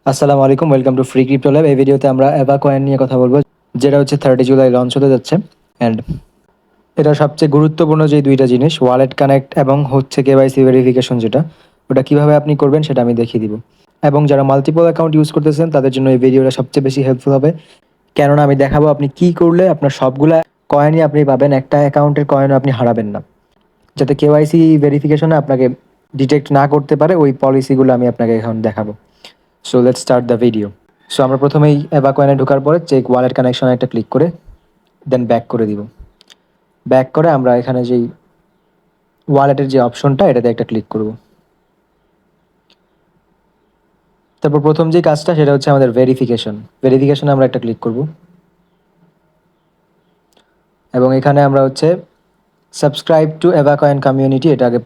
আসসালামু আলাইকুম, welcome to free crypto lab. এই ভিডিওতে আমরা এভা কয়েন নিয়ে কথা বলবো, যেটা হচ্ছে 30 জুলাই লঞ্চ হতে যাচ্ছে। অ্যান্ড এটা সবচেয়ে গুরুত্বপূর্ণ যে দুইটা জিনিস, ওয়ালেট কানেক্ট এবং হচ্ছে কেওয়াইসি ভেরিফিকেশন, যেটা ওটা কিভাবে আপনি করবেন সেটা আমি দেখিয়ে দিব। এবং যারা মাল্টিপল অ্যাকাউন্ট ইউজ করতেছেন তাদের জন্য এই ভিডিওটা সবচেয়ে বেশি হেল্পফুল হবে, কেননা আমি দেখাবো আপনি কি করলে আপনার সবগুলা কয়েনই আপনি পাবেন, একটা অ্যাকাউন্টের কয়েনও আপনি হারাবেন না। যাতে কেওয়াইসি ভেরিফিকেশনে আপনাকে ডিটেক্ট না করতে পারে, ওই পলিসিগুলো আমি আপনাকে এখন দেখাবো। So let's start the video. So আমরা প্রথমেই এভা কয়েনে ঢোকার পরে চেক ওয়ালেট কানেকশন একটা ক্লিক করে দেন ব্যাক করে দিব। ব্যাক করে আমরা এখানে যেই ওয়ালেটের যে অপশনটা এটাতে একটা ক্লিক করব। তারপর প্রথম যে কাজটা সেটা হচ্ছে আমাদের ভেরিফিকেশনে আমরা একটা ক্লিক করব এবং এখানে আমরা হচ্ছে সাবস্ক্রাইব টু এভা কয়েন কমিউনিটি এটা আগে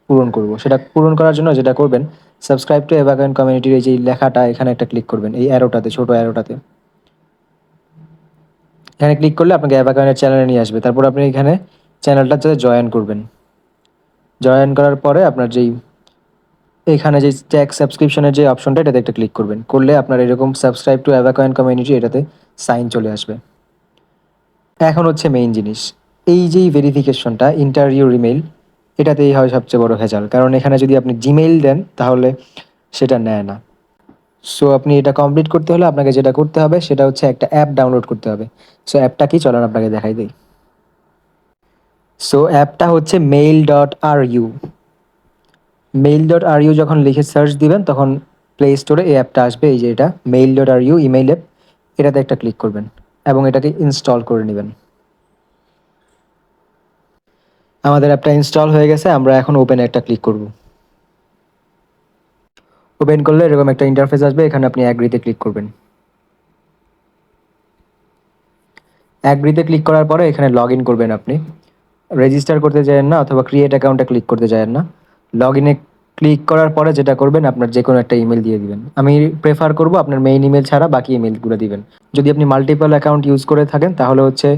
পূরণ করব। সেটা পূরণ করার জন্য যেটা করবেন, সাবস্ক্রাইব টু এভা কয়েন কমিউনিটির এই যে লেখাটা এখানে একটা ক্লিক করবেন, এই অ্যারোটাতে, ছোট অ্যারোটাতে। এখানে ক্লিক করলে আপনাকে এভা কয়েনের চ্যানেলে নিয়ে আসবে। তারপর আপনি এখানে চ্যানেলটার সাথে জয়েন করবেন। জয়েন করার পরে আপনার যেই এখানে যে ট্যাগ সাবস্ক্রিপশনের যে অপশনটা এটাতে একটা ক্লিক করবেন, করলে আপনার এরকম সাবস্ক্রাইব টু অ্যাভা কয়েন কমিউনিটি এটাতে সাইন চলে আসবে। এখন হচ্ছে মেইন জিনিস, এই যেই ভেরিফিকেশনটা ইন্টার ইউর ইমেইল, এটাতেই হয় সবচেয়ে বড় ভেজাল। কারণ এখানে যদি আপনি জিমেইল দেন তাহলে সেটা নেয় না। সো আপনি এটা কমপ্লিট করতে হলে আপনাকে যেটা করতে হবে সেটা হচ্ছে একটা অ্যাপ ডাউনলোড করতে হবে। সো অ্যাপটা কি, চলেন আপনাকে দেখাই দিই। সো অ্যাপটা হচ্ছে mail.ru। mail.ru যখন লিখে সার্চ দিবেন তখন প্লে স্টোরে এই অ্যাপটা আসবে, এই যে এটা mail.ru ইমেইল অ্যাপ, এটাতে একটা ক্লিক করবেন এবং এটাকে ইনস্টল করে নেবেন। আমাদের অ্যাপটা ইনস্টল হয়ে গেছে, আমরা এখন ওপেনে একটা ক্লিক করব। ওপেন করলে এরকম একটা ইন্টারফেস আসবে, এখানে আপনি অ্যাগ্রিতে ক্লিক করবেন। অ্যাগ্রিতে ক্লিক করার পরে এখানে লগ ইন করবেন আপনি। রেজিস্টার করতে যাবেন না অথবা ক্রিয়েট অ্যাকাউন্টে ক্লিক করতে যাবেন না। লগ ইনে ক্লিক করার পরে যেটা করবেন, আপনার যে কোনো একটা ইমেল দিয়ে দিবেন। আমি প্রেফার করব আপনার মেইন ইমেল ছাড়া বাকি ইমেলগুলো দিবেন। যদি আপনি মাল্টিপল অ্যাকাউন্ট ইউজ করে থাকেন তাহলে হচ্ছে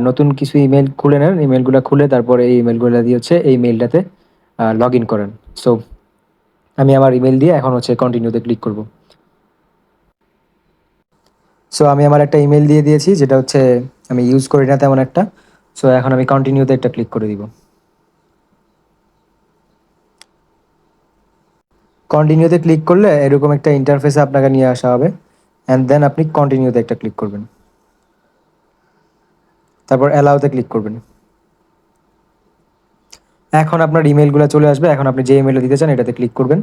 নতুন কিছু ইমেল খুলে নেন, ইমেলগুলো খুলে তারপরে এই ইমেলগুলো দিয়ে হচ্ছে এই মেইলটাতে লগ ইন করেন। সো আমি আমার ইমেল দিয়ে এখন হচ্ছে কন্টিনিউতে ক্লিক করব। সো আমি আমার একটা ইমেল দিয়ে দিয়েছি, যেটা হচ্ছে আমি ইউজ করি না তেমন একটা। সো এখন আমি কন্টিনিউতে একটা ক্লিক করে দিব। কন্টিনিউতে ক্লিক করলে এরকম একটা ইন্টারফেসে আপনাকে নিয়ে আসা হবে, অ্যান্ড দেন আপনি কন্টিনিউতে একটা ক্লিক করবেন, তারপর অ্যালাউতে ক্লিক করবেন। এখন আপনার ইমেলগুলো চলে আসবে, এখন আপনি যে ইমেলটা দিতে চান এটাতে ক্লিক করবেন।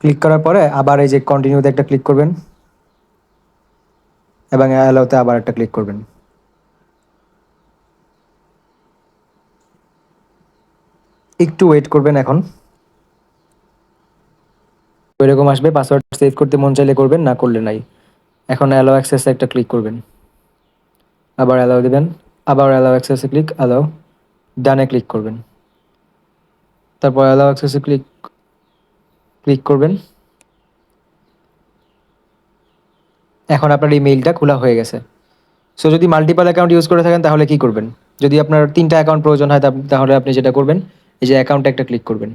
ক্লিক করার পরে আবার এই যে কন্টিনিউতে একটা ক্লিক করবেন এবং অ্যালাউতে আবার একটা ক্লিক করবেন। একটু ওয়েট করবেন, এখন এরকম আসবে, পাসওয়ার্ড সেভ করতে মন চাইলে করবেন, না করলে নাই। এখন অ্যালাউ অ্যাক্সেসে একটা ক্লিক করবেন, আবার অ্যালাউ দেবেন, আবার অ্যালাউ অ্যাক্সেসে ক্লিক, অ্যালাউ, ডানে ক্লিক করবেন, তারপর অ্যালাউ অ্যাক্সেসে ক্লিক ক্লিক করবেন। এখন আপনার ইমেইলটা খোলা হয়ে গেছে। সো যদি মাল্টিপল অ্যাকাউন্ট ইউজ করে থাকেন তাহলে কি করবেন, যদি আপনার 3টা অ্যাকাউন্ট প্রয়োজন হয় তাহলে আপনি যেটা করবেন, এই যে অ্যাকাউন্টে একটা ক্লিক করবেন,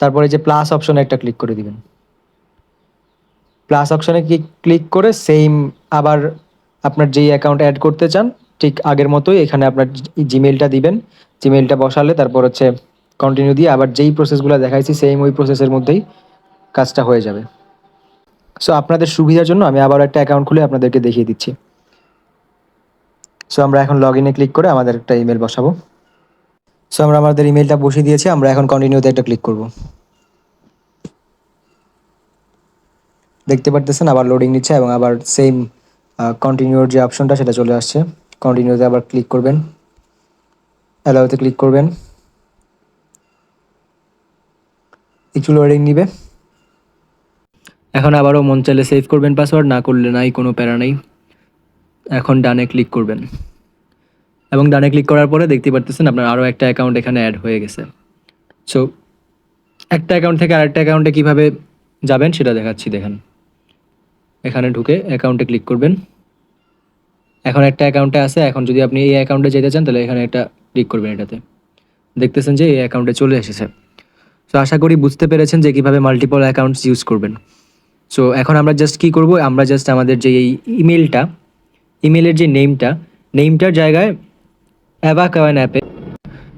তারপরে যে প্লাস অপশনে একটা ক্লিক করে দিবেন। প্লাস অপশনে ক্লিক করে সেম আবার আপনার যেই অ্যাকাউন্ট অ্যাড করতে চান ঠিক আগের মতোই এখানে আপনার জিমেইলটা দিবেন। জিমেইলটা বসালে তারপর হচ্ছে কন্টিনিউ দিয়ে আবার যেই প্রসেসগুলো দেখাইছি সেম ওই প্রসেসের মধ্যেই কাজটা হয়ে যাবে। সো আপনাদের সুবিধার জন্য আমি আবার একটা অ্যাকাউন্ট খুলে আপনাদেরকে দেখিয়ে দিচ্ছি। সো আমরা এখন লগ ইনে ক্লিক করে আমাদের একটা ইমেল বসাবো। সো আমরা আমাদের ইমেলটা বসিয়ে দিয়েছি, আমরা এখন কন্টিনিউতে একটা ক্লিক করব। দেখতে পারতেছেন আবার লোডিং নিচ্ছে এবং আবার সেম কন্টিনিউর যে অপশনটা সেটা চলে আসছে। কন্টিনিউতে আবার ক্লিক করবেন, অ্যালাউতে ক্লিক করবেন, একটু লোডিং নিবে। এখন আবারও মন চাইলে সেভ করবেন পাসওয়ার্ড, না করলে নাই, কোনো প্যারা নেই। এখন ডানে ক্লিক করবেন এবং ডানে ক্লিক করার পরে দেখতে পারতেছেন আপনার আরও একটা অ্যাকাউন্ট এখানে অ্যাড হয়ে গেছে। সো একটা অ্যাকাউন্ট থেকে আরেকটা অ্যাকাউন্টে কীভাবে যাবেন সেটা দেখাচ্ছি, দেখেন। এখানে ঢুকে অ্যাকাউন্টে ক্লিক করবেন। এখন একটা অ্যাকাউন্টে আছে, এখন যদি আপনি এই অ্যাকাউন্টে যেতে চান তাহলে এখানে একটা ক্লিক করবেন, এটাতে দেখতেছেন যে এই অ্যাকাউন্টে চলে এসেছে। সো আশা করি বুঝতে পেরেছেন যে কীভাবে মাল্টিপল অ্যাকাউন্টস ইউজ করবেন। সো এখন আমরা জাস্ট কী করব, আমরা জাস্ট আমাদের যে এই ইমেলের যে নেমটার জায়গায় অ্যাভাকয়েন অ্যাপে,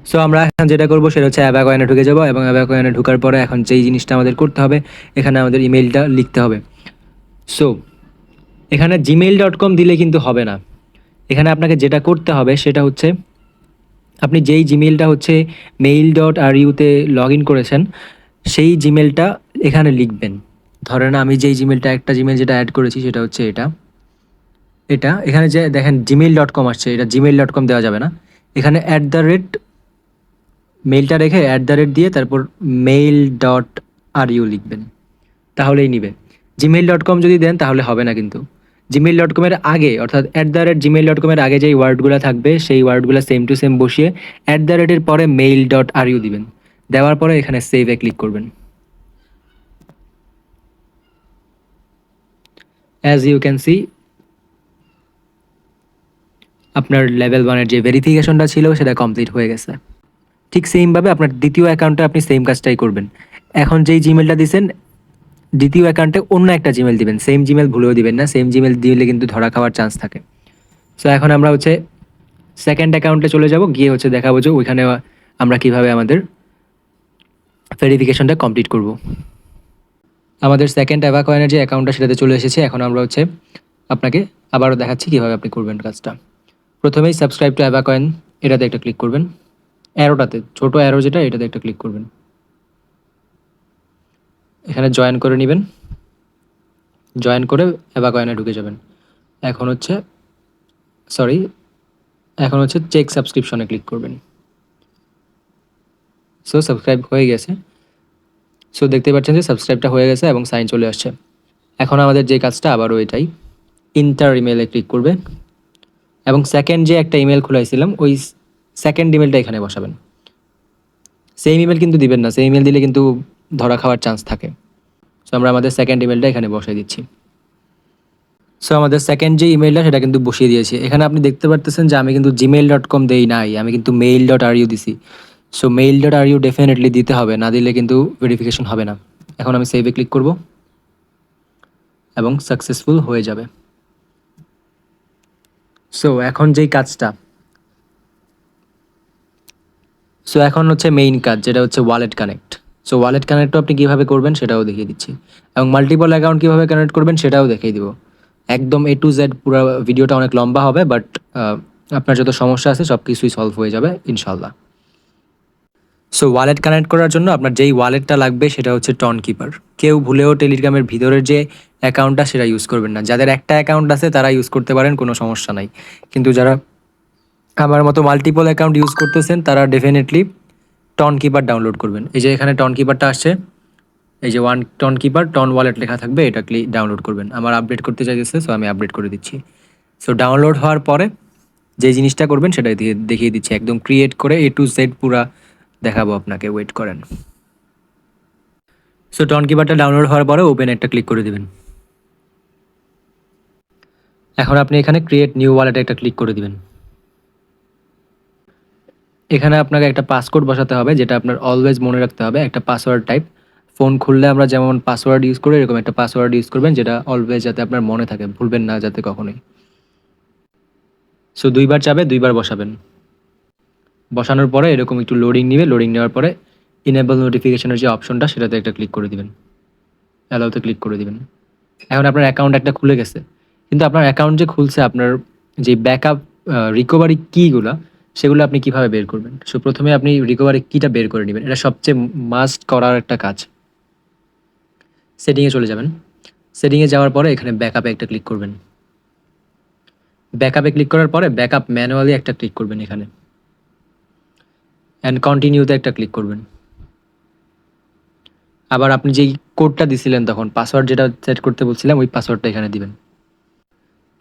সো আমরা এখন যেটা করবো সেটা হচ্ছে অ্যাভাকয়েনে ঢুকে যাবো, এবং অ্যাভাকয়েনে ঢোকার পরে এখন যেই জিনিসটা আমাদের করতে হবে, এখানে আমাদের ইমেলটা লিখতে হবে। সো এখানে gmail.com দিলে কিন্তু হবে না। এখানে আপনাকে যেটা করতে হবে সেটা হচ্ছে আপনি যেই জিমেলটা হচ্ছে mail.ru-তে লগ ইন করেছেন সেই জিমেলটা এখানে লিখবেন। ধরেন আমি যেই জিমেলটা একটা জিমেল যেটা অ্যাড করেছি সেটা হচ্ছে এটা এখানে যে দেখেন gmail.com আসছে, এটা gmail.com দেওয়া যাবে না। এখানে মেইলটা রেখে দিয়ে তারপর mail.ru লিখবেন, তাহলেই নিবে। gmail.com যদি দেন তাহলে হবে না কিন্তু। gmail.com-এর আগে অর্থাৎ @gmail.com-এর আগে যেই ওয়ার্ডগুলো থাকবে সেই ওয়ার্ডগুলো সেম টু সেম বসিয়ে @এর পরে mail.ru দিবেন। দেওয়ার পরে এখানে সেভে ক্লিক করবেন। অ্যাজ ইউ ক্যান সি আপনার লেভেল 1-এর যে ভেরিফিকেশনটা ছিল সেটা কমপ্লিট হয়ে গেছে। ঠিক সেমভাবে আপনার দ্বিতীয় অ্যাকাউন্টে আপনি সেম কাজটাই করবেন। এখন যেই জিমেলটা দিছেন দ্বিতীয় অ্যাকাউন্টে অন্য একটা জিমেল দিবেন, সেম জিমেল ভুলেও দিবেন না, সেম জিমেল দিলে কিন্তু ধরা খাওয়ার চান্স থাকে। সো এখন আমরা হচ্ছে সেকেন্ড অ্যাকাউন্টে চলে যাব, গিয়ে হচ্ছে দেখাবো যে ওইখানে আমরা কিভাবে আমাদের ভেরিফিকেশনটা কমপ্লিট করব। আমাদের সেকেন্ড অ্যাভাকয়েনের যে অ্যাকাউন্টটা সেটাতে চলে এসেছে। এখন আমরা হচ্ছে আপনাকে আবারও দেখাচ্ছি কীভাবে আপনি করবেন কাজটা। প্রথমেই সাবস্ক্রাইব টু অ্যাভাকয়েন এটাতে একটা ক্লিক করবেন, অ্যারোটাতে ছোটো অ্যারো যেটা এটাতে একটা ক্লিক করবেন। এখানে জয়েন করে নেবেন, জয়েন করে অ্যাভাকয়েনে ঢুকে যাবেন। এখন হচ্ছে চেক সাবস্ক্রিপশনে ক্লিক করবেন। সো সাবস্ক্রাইব হয়ে গেছে। সো দেখতে পাচ্ছেন যে সাবস্ক্রাইবটা হয়ে গেছে এবং সাইন চলে আসছে। এখন আমাদের যে কাজটা আবারও এটাই, ইন্টার ইমেলে ক্লিক করবে এবং সেকেন্ড যে একটা ইমেল খুলাইছিলাম ওই সেকেন্ড ইমেলটা এখানে বসাবেন। সেম ইমেল কিন্তু দিবেন না, সেম ইমেল দিলে কিন্তু ধরা খাওয়ার চান্স থাকে। সো আমরা আমাদের সেকেন্ড ইমেলটা এখানে বসাই দিচ্ছি। সো আমাদের সেকেন্ড যে ইমেলটা সেটা কিন্তু বসিয়ে দিয়েছি। এখানে আপনি দেখতে পারতেছেন যে আমি কিন্তু gmail.com দেই নাই, আমি কিন্তু mail.ru দিছি। সো mail.ru ডেফিনেটলি দিতে হবে, না দিলে কিন্তু ভেরিফিকেশন হবে না। এখন আমি সেভে ক্লিক করব এবং সাকসেসফুল হয়ে যাবে। সো এখন যেই কাজটা, সো এখন হচ্ছে মেইন কাজ যেটা হচ্ছে ওয়ালেট কানেক্ট। সো ওয়ালেট কানেক্টও আপনি কীভাবে করবেন সেটাও দেখিয়ে দিচ্ছি, এবং মাল্টিপল অ্যাকাউন্ট কীভাবে কানেক্ট করবেন সেটাও দেখিয়ে দিব। একদম A to Z পুরো ভিডিওটা অনেক লম্বা হবে, বাট আপনার যত সমস্যা আছে সব কিছুই সলভ হয়ে যাবে ইনশাল্লাহ। সো ওয়ালেট কানেক্ট করার জন্য আপনার যেই ওয়ালেটটা লাগবে সেটা হচ্ছে টন কিপার। কেউ ভুলেও টেলিগ্রামের ভিতরের যে অ্যাকাউন্টটা সেটা ইউজ করবেন না। যাদের একটা অ্যাকাউন্ট আছে তারা ইউজ করতে পারেন, কোনো সমস্যা নাই। কিন্তু যারা আমার মতো মাল্টিপল অ্যাকাউন্ট ইউজ করতেছেন তারা ডেফিনেটলি টন কিপার ডাউনলোড করবেন। এই যে এখানে টন কিপারটা আসছে, এই যে টন কিপার টন ওয়ালেট লেখা থাকবে, এটা ডাউনলোড করবেন। আমার আপডেট করতে চাইতেছে, সো আমি আপডেট করে দিচ্ছি। সো ডাউনলোড হওয়ার পরে যে জিনিসটা করবেন সেটা দেখিয়ে দিচ্ছি, একদম ক্রিয়েট করে A to Z পুরা দেখাবো আপনাকে, ওয়েট করেন। সো টন কিপারটা ডাউনলোড হওয়ার পরে ওপেন একটা ক্লিক করে দিবেন। এখন আপনি এখানে ক্রিয়েট নিউ ওয়ালেটে একটা ক্লিক করে দিবেন। এখানে আপনাকে একটা পাসওয়ার্ড বসাতে হবে, যেটা আপনার অলওয়েজ মনে রাখতে হবে, একটা পাসওয়ার্ড টাইপ। ফোন খুললে আমরা যেমন পাসওয়ার্ড ইউজ করি এরকম একটা পাসওয়ার্ড ইউজ করবেন, যেটা অলওয়েজ যাতে আপনার মনে থাকে, ভুলবেন না যাতে কখনোই। সো 2বার চাপে 2বার বসাবেন। বসানোর পরে এরকম একটু লোডিং নেবে, লোডিং নেওয়ার পরে ইনেবল নোটিফিকেশনের যে অপশনটা সেটাতে একটা ক্লিক করে দিবেন, অ্যালাউতে ক্লিক করে দিবেন। এখন আপনার অ্যাকাউন্ট একটা খুলে গেছে, কিন্তু আপনার অ্যাকাউন্ট যে খুলছে আপনার যে ব্যাকআপ রিকভারি কিগুলো সেগুলো আপনি কিভাবে বের করবেন। সো প্রথমে আপনি রিকভারি কিটা বের করে নেবেন, এটা সবচেয়ে মাস্ট করার একটা কাজ। সেটিংয়ে চলে যাবেন, সেটিংয়ে যাওয়ার পরে এখানে ব্যাকআপে একটা ক্লিক করবেন। ব্যাকআপে ক্লিক করার পরে ব্যাকআপ ম্যানুয়ালি একটা ক্লিক করবেন এখানে, অ্যান্ড কন্টিনিউতে একটা ক্লিক করবেন। আবার আপনি যেই কোডটা দিছিলেন তখন পাসওয়ার্ড যেটা সেট করতে বলছিলাম ওই পাসওয়ার্ডটা এখানে দিবেন।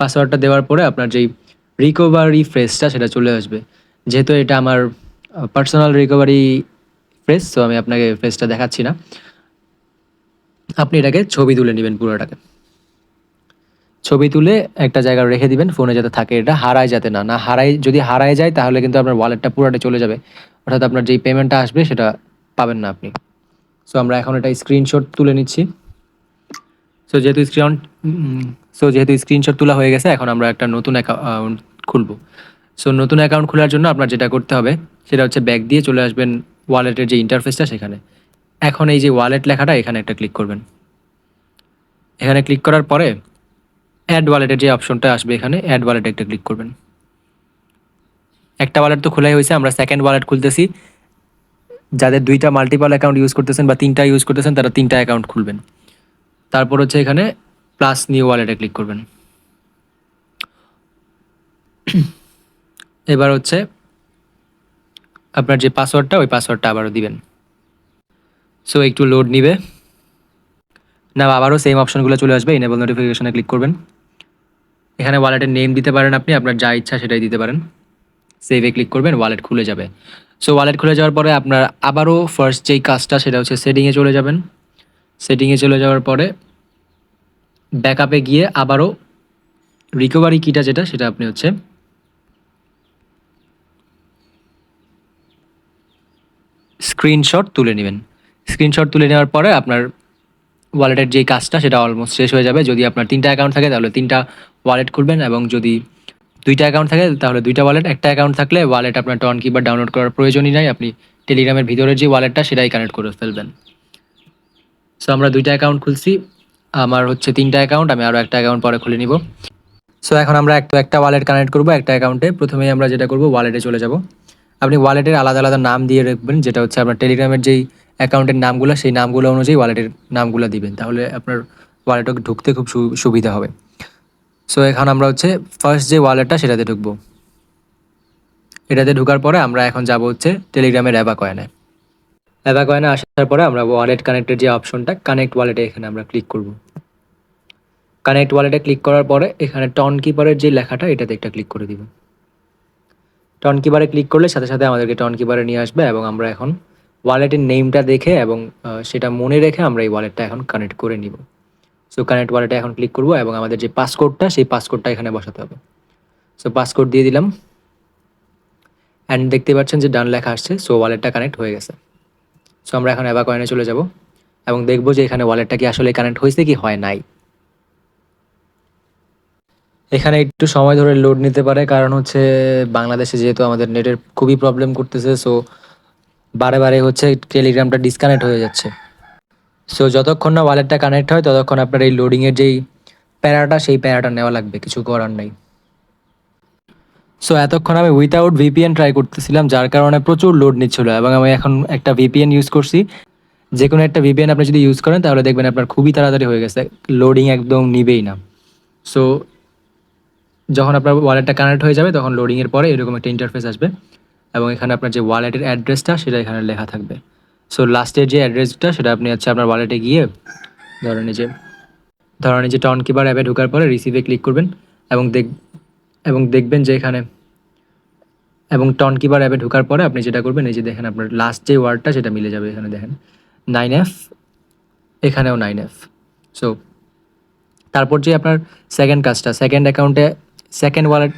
পাসওয়ার্ডটা দেওয়ার পরে আপনার যেই রিকভারি ফ্রেজটা সেটা চলে আসবে। যেহেতু এটা আমার পার্সোনাল রিকভারি ফ্রেজ, সো আমি আপনাকে ফ্রেজটা দেখাচ্ছি না। আপনি এটাকে ছবি তুলে নেবেন, পুরোটাকে ছবি তুলে একটা জায়গায় রেখে দিবেন, ফোনে যাতে থাকে, এটা হারায় যাতে না হারায়। যদি হারায় যায় তাহলে কিন্তু আপনার ওয়ালেটটা পুরোটা চলে যাবে, অর্থাৎ আপনার যেই পেমেন্টটা আসবে সেটা পাবেন না আপনি। সো আমরা এখন এটা স্ক্রিনশট তুলে নিচ্ছি। সো যেহেতু স্ক্রিনশট তোলা হয়ে গেছে, এখন আমরা একটা নতুন অ্যাকাউন্ট খুলব। সো নতুন অ্যাকাউন্ট খোলার জন্য আপনার যেটা করতে হবে সেটা হচ্ছে ব্যাক দিয়ে চলে আসবেন ওয়ালেটের যে ইন্টারফেসটা সেখানে। এখন এই যে ওয়ালেট লেখাটা এখানে একটা ক্লিক করবেন। এখানে ক্লিক করার পরে অ্যাড ওয়ালেটের যে অপশনটা আসবে এখানে অ্যাড ওয়ালেটে একটা ক্লিক করবেন। একটা ওয়ালেট তো খোলাই হয়েছে, আমরা সেকেন্ড ওয়ালেট খুলতেছি। যাদের দুইটা মাল্টিপল অ্যাকাউন্ট ইউজ করতেছেন বা তিনটা ইউজ করতেছেন তারা তিনটা অ্যাকাউন্ট খুলবেন। তারপর হচ্ছে এখানে প্লাস নিউ ওয়ালেটে ক্লিক করবেন। এবার হচ্ছে আপনার যে পাসওয়ার্ডটা ওই পাসওয়ার্ডটা আবারও দিবেন। সো একটু লোড নিবে না, আবারও সেম অপশনগুলো চলে আসবে। এনেবল নোটিফিকেশনে ক্লিক করবেন। এখানে ওয়ালেটের নেম দিতে পারেন, আপনি আপনার যা ইচ্ছা সেটাই দিতে পারেন। সেভে ক্লিক করবেন, ওয়ালেট খুলে যাবে। সো ওয়ালেট খুলে যাওয়ার পরে আপনার আবারও ফার্স্ট যেই কাজটা সেটা হচ্ছে সেটিংয়ে চলে যাবেন। সেটিংয়ে চলে যাওয়ার পরে ব্যাকআপে গিয়ে আবারও রিকভারি কিটা যেটা সেটা আপনি হচ্ছে স্ক্রিনশট তুলে নেবেন। স্ক্রিনশট তুলে নেওয়ার পরে আপনার ওয়ালেটের যেই কাজটা সেটা অলমোস্ট শেষ হয়ে যাবে। যদি আপনার তিনটা অ্যাকাউন্ট থাকে তাহলে তিনটা ওয়ালেট খুলবেন, এবং যদি দুইটা অ্যাকাউন্ট থাকে তাহলে দুইটা ওয়ালেট। একটা অ্যাকাউন্ট থাকলে ওয়ালেট আপনার টন কিপার ডাউনলোড করার প্রয়োজনই নাই, আপনি টেলিগ্রামের ভিতরের যে ওয়ালেটটা সেটাই কানেক্ট করে ফেলবেন। সো আমরা দুইটা অ্যাকাউন্ট খুলছি, আমার হচ্ছে তিনটা অ্যাকাউন্ট, আমি আরও একটা অ্যাকাউন্ট পরে খুলে নিব। সো এখন আমরা একটা ওয়ালেট কানেক্ট করব একটা অ্যাকাউন্টে। প্রথমেই আমরা যেটা করব ওয়ালেটে চলে যাব। আপনি ওয়ালেটের আলাদা আলাদা নাম দিয়ে রাখবেন, যেটা হচ্ছে আপনার টেলিগ্রামের যেই অ্যাকাউন্টের নামগুলো সেই নামগুলো অনুযায়ী ওয়ালেটের নামগুলো দিবেন, তাহলে আপনার ওয়ালেটে ঢুকতে খুব সুবিধা হবে। সো এখন আমরা হচ্ছে ফার্স্ট যে ওয়ালেটটা সেটাতে ঢুকবো। এটাতে ঢোকার পরে আমরা এখন যাব হচ্ছে টেলিগ্রামের অ্যাভাকয়েনে। অ্যাভাকয়েনে আসার পরে আমরা ওয়ালেট কানেক্টের যে অপশনটা কানেক্ট ওয়ালেটে এখানে আমরা ক্লিক করব। কানেক্ট ওয়ালেটে ক্লিক করার পরে এখানে টন কিপারের যে লেখাটা এটাতে একটা ক্লিক করে দিব। টন কিপারে ক্লিক করলে সাথে সাথে আমাদেরকে টন কিপারে নিয়ে আসবে, এবং আমরা এখন ওয়ালেটের নেমটা দেখে এবং সেটা মনে রেখে আমরা এই ওয়ালেটটা এখন কানেক্ট করে নিব। সো কানেক্ট ওয়ালেটে এখন ক্লিক করব, এবং আমাদের যে পাসকোডটা সেই পাসকোডটা এখানে বসাতে হবে। সো পাসকোড দিয়ে দিলাম, অ্যান্ড দেখতে পাচ্ছেন যে ডান লেখা আসছে। সো ওয়ালেটটা কানেক্ট হয়ে গেছে। সো আমরা এখন অ্যাভাকয়েনে চলে যাব এবং দেখব যে এখানে ওয়ালেটটা কি আসলে কানেক্ট হয়েছে কি হয় নাই। এখানে একটু সময় ধরে লোড নিতে পারে, কারণ হচ্ছে বাংলাদেশে যেহেতু আমাদের নেটের খুবই প্রবলেম করতেছে। সো বারে বারে হচ্ছে টেলিগ্রামটা ডিসকানেক্ট হয়ে যাচ্ছে। সো যতক্ষণ না ওয়ালেটটা কানেক্ট হয় ততক্ষণ আপনার এই লোডিংয়ের যেই প্যারাটা সেই প্যারাটা নেওয়া লাগবে, কিছু করার নেই। সো এতক্ষণ আমি উইথাউট ভিপিএন ট্রাই করতেছিলাম, যার কারণে প্রচুর লোড নিচ্ছিল, এবং আমি এখন একটা ভিপিএন ইউজ করছি। যে কোনো একটা ভিপিএন আপনি যদি ইউজ করেন তাহলে দেখবেন আপনার খুবই তাড়াতাড়ি হয়ে গেছে, লোডিং একদম নিবেই না। সো যখন আপনার ওয়ালেটটা কানেক্ট হয়ে যাবে তখন লোডিংয়ের পরে এরকম একটা ইন্টারফেস আসবে, এবং এখানে আপনার যে ওয়ালেটের অ্যাড্রেসটা সেটা এখানে লেখা থাকবে। সো লাস্টের যে অ্যাড্রেসটা সেটা আপনি হচ্ছে আপনার ওয়ালেটে গিয়ে ধরেন এই যে টন কিপার অ্যাপে ঢোকার পরে রিসিভে ক্লিক করবেন, এবং দেখবেন যে এখানে, এবং টন কিপার অ্যাপে ঢোকার পরে আপনি যেটা করবেন এই যে দেখেন আপনার লাস্ট যে ওয়ার্ডটা সেটা মিলে যাবে। এখানে দেখেন 9F, এখানেও 9F। সো তারপর যে আপনার সেকেন্ড কাজটা, সেকেন্ড অ্যাকাউন্টে সেকেন্ড ওয়ালেট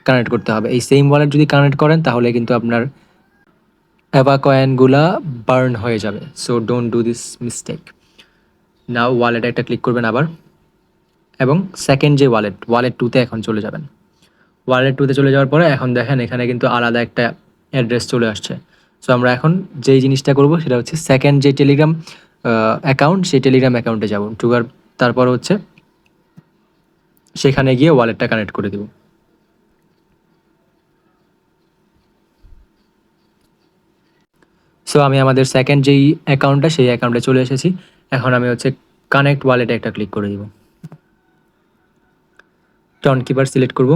কানেক্ট করতে হবে। এই সেম ওয়ালেট যদি কানেক্ট করেন তাহলে কিন্তু আপনার অ্যাভা কয়েনগুলা বার্ন হয়ে যাবে। So don't do this mistake. Now ওয়ালেটে একটা ক্লিক করবেন আবার, এবং সেকেন্ড যে ওয়ালেট 2তে এখন চলে যাবেন। ওয়ালেট 2তে চলে যাওয়ার পরে এখন দেখেন এখানে কিন্তু আলাদা একটা অ্যাড্রেস চলে আসছে। সো আমরা এখন যেই জিনিসটা করব সেটা হচ্ছে সেকেন্ড যে টেলিগ্রাম অ্যাকাউন্ট সেই টেলিগ্রাম অ্যাকাউন্টে যাব। তারপর হচ্ছে সেখানে গিয়ে ওয়ালেটটা কানেক্ট করে দেব। সো আমি আমাদের সেকেন্ড যেই অ্যাকাউন্টটা সেই অ্যাকাউন্টে চলে এসেছি। এখন আমি হচ্ছে কানেক্ট ওয়ালেটে একটা ক্লিক করে দিব, টন কিপার সিলেক্ট করব,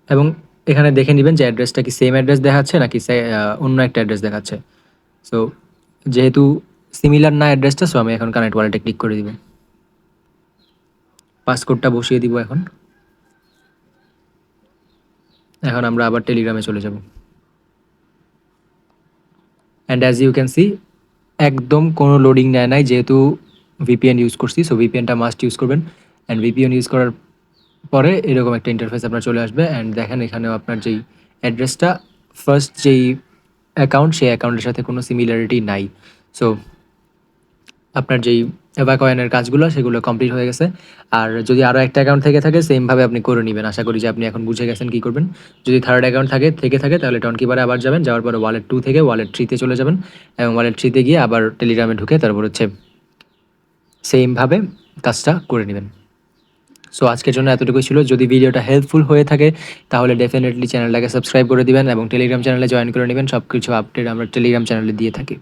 এবং এখানে দেখে নেবেন যে অ্যাড্রেসটা কি সেম অ্যাড্রেস দেখাচ্ছে নাকি অন্য একটা অ্যাড্রেস দেখাচ্ছে। সো যেহেতু সিমিলার না অ্যাড্রেসটা, সো আমি এখন কানেক্ট ওয়ালেটে ক্লিক করে দিব। পাসকোডটা বসিয়ে দিব এখন আমরা আবার টেলিগ্রামে চলে যাব, and as you can see একদম কোনো লোডিং নেয় নাই, যেহেতু ভিপিএন ইউজ করছি। সো ভিপিএনটা মাস্ট ইউজ করবেন, অ্যান্ড ভিপিএন ইউজ করার পরে এরকম একটা ইন্টারফেস আপনার চলে আসবে। অ্যান্ড দেখেন এখানেও আপনার যেই অ্যাড্রেসটা ফার্স্ট যেই অ্যাকাউন্ট, সেই অ্যাকাউন্টের সাথে কোনো সিমিলারিটি নাই। সো আপনার যেই এভা কয়েনের কাজগুলো সেগুলো কমপ্লিট হয়ে গেছে। আর যদি আরও একটা অ্যাকাউন্ট থেকে থাকে সেমভাবে আপনি করে নেবেন। আশা করি যে আপনি এখন বুঝে গেছেন কী করবেন। যদি থার্ড অ্যাকাউন্ট থাকে তাহলে টনকিপারে আবার যাবেন, যাওয়ার পরে ওয়ালেট 2 থেকে ওয়ালেট 3 তে চলে যাবেন এবং ওয়ালেট 3 তে গিয়ে আবার টেলিগ্রামে ঢুকে তারপর হচ্ছে সেমভাবে কাজটা করে নেবেন। সো আজকের জন্য এতটুকুই ছিল। যদি ভিডিওটা হেল্পফুল হয়ে থাকে তাহলে ডেফিনেটলি চ্যানেলটাকে সাবস্ক্রাইব করে দিবেন এবং টেলিগ্রাম চ্যানেলে জয়েন করে নেবেন। সব কিছু আপডেট আমরা টেলিগ্রাম চ্যানেলে দিয়ে থাকি।